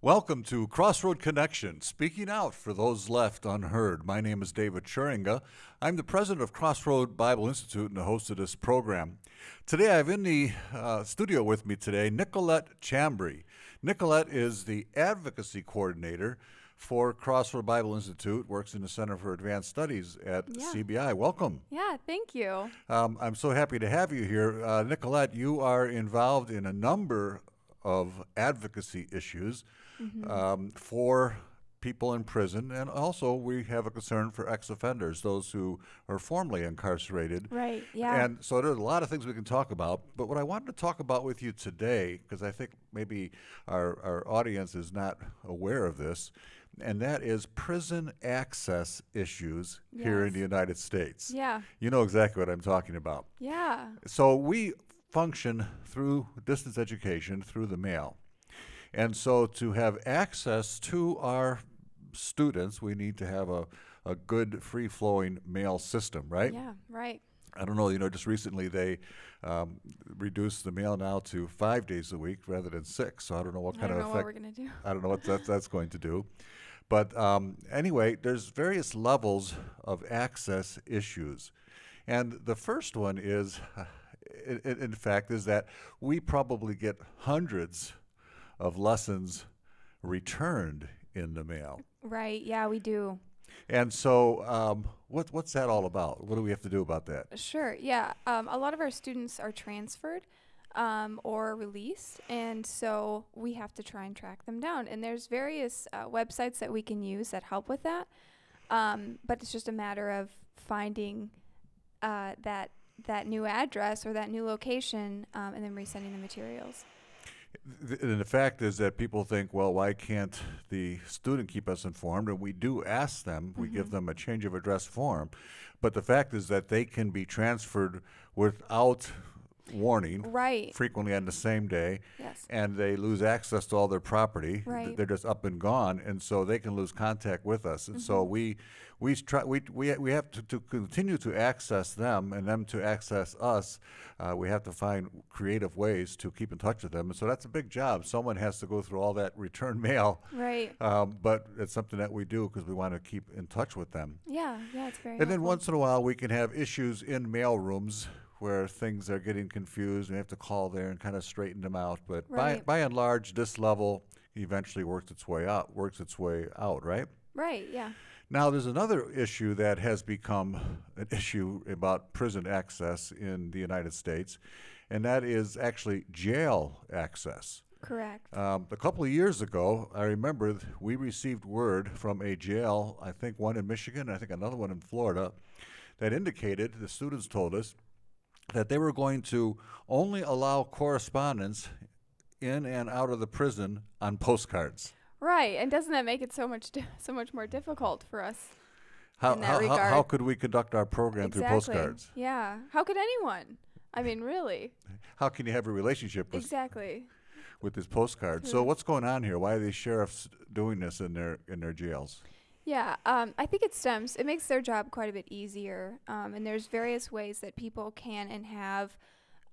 Welcome to Crossroad Connection, speaking out for those left unheard. My name is David Churinga. I'm the president of Crossroad Bible Institute and the host of this program. Today I have in the studio with me today Nicolette Chambery. Nicolette is the advocacy coordinator for Crossroad Bible Institute, works in the Center for Advanced Studies at CBI. Welcome. Yeah, thank you. I'm so happy to have you here. Nicolette, you are involved in a number of advocacy issues for people in prison, and also we have a concern for ex-offenders, those who are formerly incarcerated. Right, yeah. And so there's a lot of things we can talk about, but what I wanted to talk about with you today, because I think maybe our audience is not aware of this, and that is prison access issues here in the United States. Yeah. You know exactly what I'm talking about. Yeah. So we function through distance education, through the mail. And so to have access to our students, we need to have a good free-flowing mail system, right? Yeah, right. I don't know, just recently they reduced the mail now to 5 days a week rather than 6. So I don't know what kind of effect. What we're going to do. I don't know what that's going to do. But anyway, there's various levels of access issues. And the first one is, in fact, is that we probably get hundreds of lessons returned in the mail. Right, yeah, we do. And so what's that all about? What do we have to do about that? Sure, yeah. A lot of our students are transferred or released, and so we have to try and track them down. And there's various websites that we can use that help with that, but it's just a matter of finding that new address or that new location and then resending the materials. And the fact is that people think, well, why can't the student keep us informed? And we do ask them, we give them a change of address form. But the fact is that they can be transferred without warning, right, frequently on the same day, yes, and they lose access to all their property. Right. They're just up and gone, and so they can lose contact with us. And so we have to continue to access them, and them to access us. We have to find creative ways to keep in touch with them, and so that's a big job. Someone has to go through all that return mail, right? But it's something that we do because we want to keep in touch with them. Yeah, it's very And then helpful. once in a while, we can have issues in mail rooms where things are getting confused. We have to call there and kind of straighten them out. But Right. by and large, this level eventually works its way out, right? Right, yeah. Now, there's another issue that has become an issue about prison access in the United States, and that is actually jail access. Correct. A couple of years ago, I remember we received word from a jail, I think one in Michigan, I think another one in Florida, that indicated, the students told us, that they were going to only allow correspondence in and out of the prison on postcards. Right, and doesn't that make it so much more difficult for us in that How regard? could we conduct our program through postcards? Yeah, how could anyone? I mean, really. How can you have a relationship with this postcard? So what's going on here? Why are these sheriffs doing this in their jails? Yeah, I think it makes their job quite a bit easier, and there's various ways that people can and have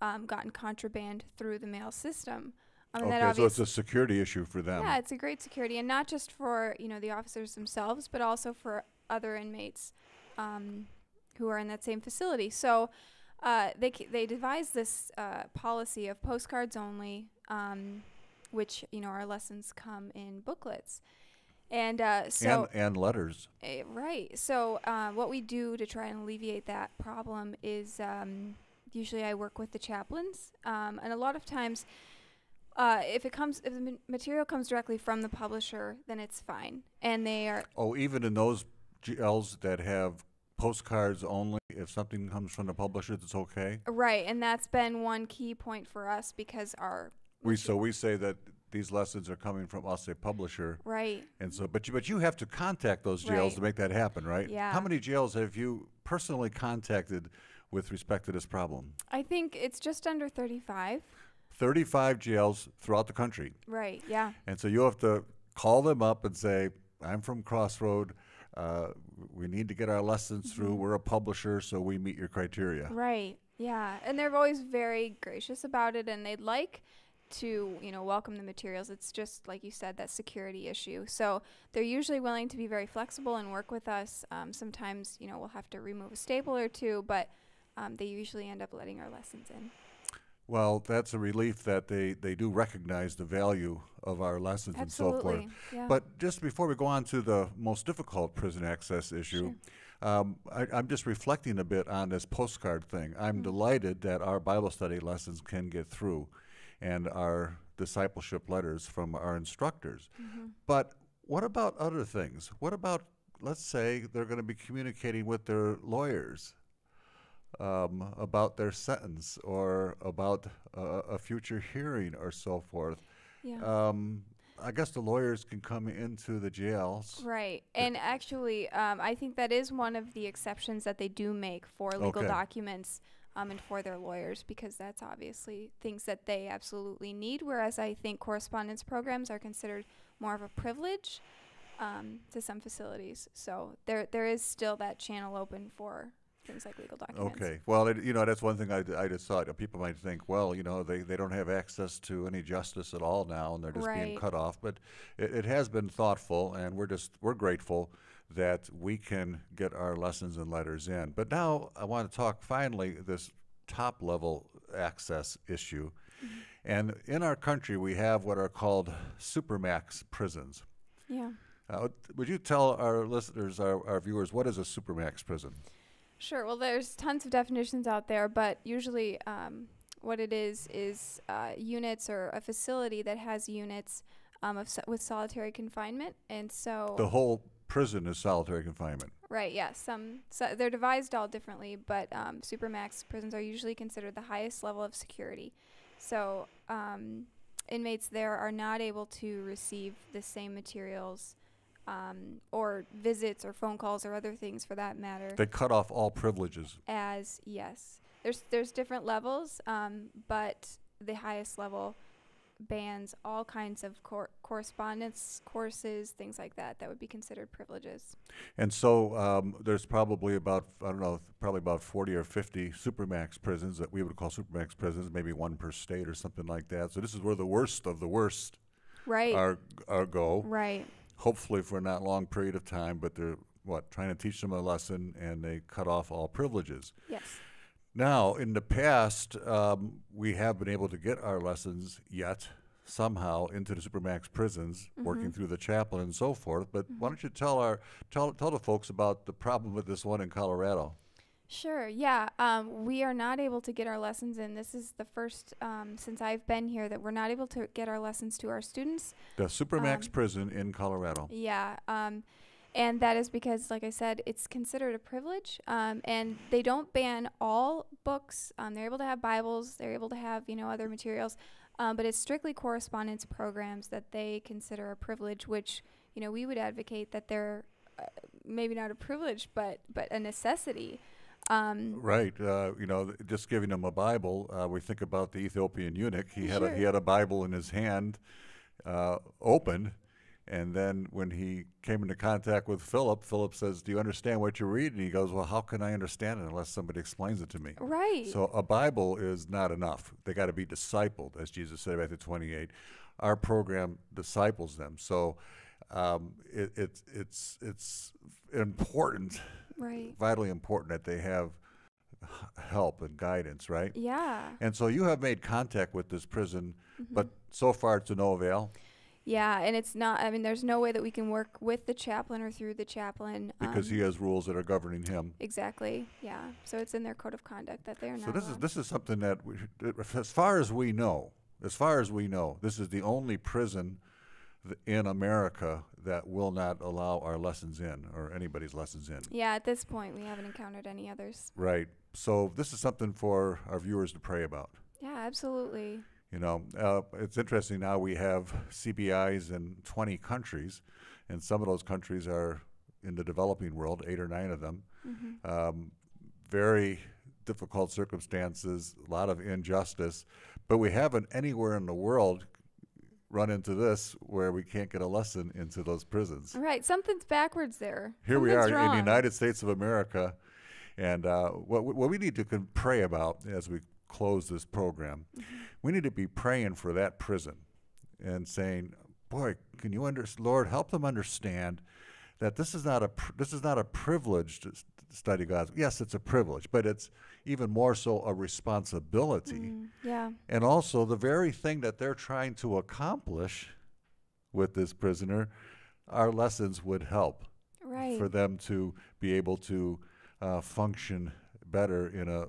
gotten contraband through the mail system. Okay, so it's a security issue for them. Yeah, it's a great security, and not just for the officers themselves, but also for other inmates who are in that same facility. So they devised this policy of postcards only, which our lessons come in booklets. And and letters. Right. So what we do to try and alleviate that problem is usually I work with the chaplains, and a lot of times if the material comes directly from the publisher, then it's fine. And they are even in those jails that have postcards only, if something comes from the publisher, it's okay. Right, and that's been one key point for us because we say that these lessons are coming from us, a publisher. Right. And so, but you have to contact those jails to make that happen, right? Yeah. How many jails have you personally contacted with respect to this problem? I think it's just under 35. 35 jails throughout the country. Right, yeah. And so you have to call them up and say, I'm from Crossroad. We need to get our lessons through. We're a publisher, so we meet your criteria. Right, yeah. And they're always very gracious about it, and they'd like to, welcome the materials. It's just, like you said, that security issue. So they're usually willing to be very flexible and work with us. Sometimes, we'll have to remove a staple or two, but they usually end up letting our lessons in. Well, that's a relief that they do recognize the value of our lessons and so forth. Absolutely, yeah. But just before we go on to the most difficult prison access issue, I'm just reflecting a bit on this postcard thing. I'm delighted that our Bible study lessons can get through and our discipleship letters from our instructors. But what about other things? What about, let's say, they're going to be communicating with their lawyers about their sentence or about a future hearing or so forth. Yeah. I guess the lawyers can come into the jails. Right. And actually, I think that is one of the exceptions that they do make for legal documents and for their lawyers, because that's obviously things that they absolutely need, whereas I think correspondence programs are considered more of a privilege to some facilities. So there is still that channel open for things like legal documents. Okay. Well, that's one thing I just thought. People might think, well, they don't have access to any justice at all now, and they're just being cut off. But it has been thoughtful, and we're grateful that we can get our lessons and letters in. But now I want to talk finally this top level access issue. And in our country, we have what are called supermax prisons. Yeah. Would you tell our listeners, our viewers, what is a supermax prison? Sure. Well, there's tons of definitions out there, but usually what it is units or a facility that has units with solitary confinement. And so the whole prison is solitary confinement. Right, yes. So they're devised all differently, but supermax prisons are usually considered the highest level of security. So inmates there are not able to receive the same materials or visits or phone calls or other things for that matter. They cut off all privileges. Yes. There's different levels, but the highest level bans all kinds of correspondence courses, things like that would be considered privileges. And so there's probably about 40 or 50 supermax prisons that we would call supermax prisons, maybe one per state or something like that. So this is where the worst of the worst are go. Right. Hopefully for a not long period of time, but they're trying to teach them a lesson, and they cut off all privileges. Yes. Now, in the past, we have been able to get our lessons yet somehow into the supermax prisons, working through the chaplain and so forth. But why don't you tell the folks about the problem with this one in Colorado? Sure. Yeah. We are not able to get our lessons in. This is the first since I've been here that we're not able to get our lessons to our students. The supermax prison in Colorado. Yeah. And that is because, like I said, it's considered a privilege. And they don't ban all books. They're able to have Bibles. They're able to have, other materials. But it's strictly correspondence programs that they consider a privilege, which, we would advocate that they're maybe not a privilege, but a necessity. Right. Just giving him a Bible, we think about the Ethiopian eunuch. He had a Bible in his hand, open, and then when he came into contact with Philip says, "Do you understand what you read?" And he goes, "Well, how can I understand it unless somebody explains it to me?" Right. So a Bible is not enough. They got to be discipled, as Jesus said in Matthew 28. Our program disciples them. So it's important. Right. Vitally important that they have help and guidance, right? Yeah. And so you have made contact with this prison, but so far it's to no avail? Yeah, and it's not, there's no way that we can work with the chaplain or through the chaplain. Because he has rules that are governing him. Exactly, yeah. So it's in their code of conduct that they are not So this is something that, as far as we know, this is the only prison in America that will not allow our lessons in, or anybody's lessons in. Yeah, at this point, we haven't encountered any others. Right. So this is something for our viewers to pray about. Yeah, absolutely. It's interesting now we have CBIs in 20 countries, and some of those countries are in the developing world, 8 or 9 of them. Very difficult circumstances, a lot of injustice, but we haven't anywhere in the world run into this where we can't get a lesson into those prisons. Right, something's backwards there. Here we are in the United States of America, and what we need to pray about as we close this program, we need to be praying for that prison and saying, boy, can you Lord, help them understand that this is not a privilege to study God's. Yes, it's a privilege, but it's even more so a responsibility. Yeah. And also the very thing that they're trying to accomplish with this prisoner, our lessons would help for them to be able to function better in a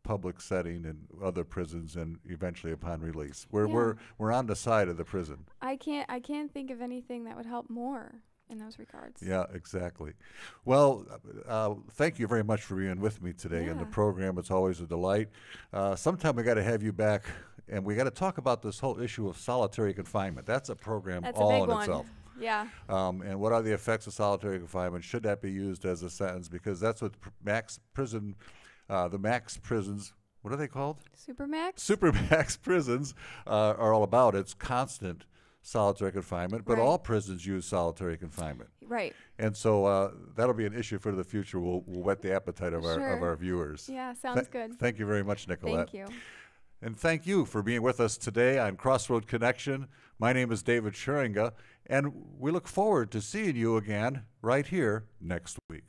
public setting and other prisons, and eventually upon release. We're on the side of the prison. I can't think of anything that would help more in those regards. Yeah, exactly. Well, thank you very much for being with me today in the program. It's always a delight. Sometime we got to have you back, and we got to talk about this whole issue of solitary confinement. That's a program all in itself. Yeah. And what are the effects of solitary confinement? Should that be used as a sentence? Because that's what the max prisons, what are they called? Supermax? Supermax prisons are all about. It's constant solitary confinement, but all prisons use solitary confinement. Right. And so that'll be an issue for the future. We'll whet the appetite of our viewers. Yeah, sounds good. Thank you very much, Nicolette. Thank you. And thank you for being with us today on Crossroad Connection. My name is David Scheringa, and we look forward to seeing you again right here next week.